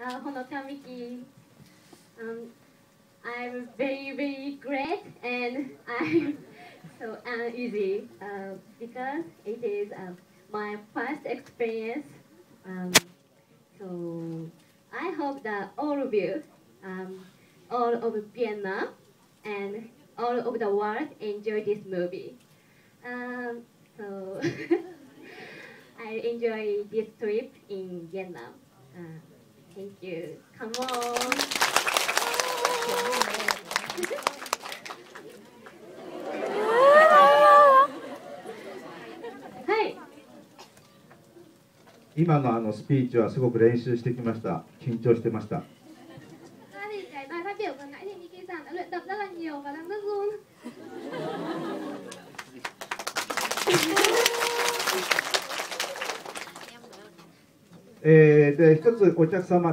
Honoka Miki. I'm very great and I'm so uneasy because it is my first experience. Um, so I hope that all of you, all of Vietnam and all over the world enjoy this movie. So I enjoy this trip in Vietnam. Uh, thank you. Come on. はい。今のスピーチはすごく練習してきました。緊張してました。Thì cái bài phát biểu vừa nãy thì Miki San đã luyện tập rất là nhiều và đang rất run. で、一つお客様、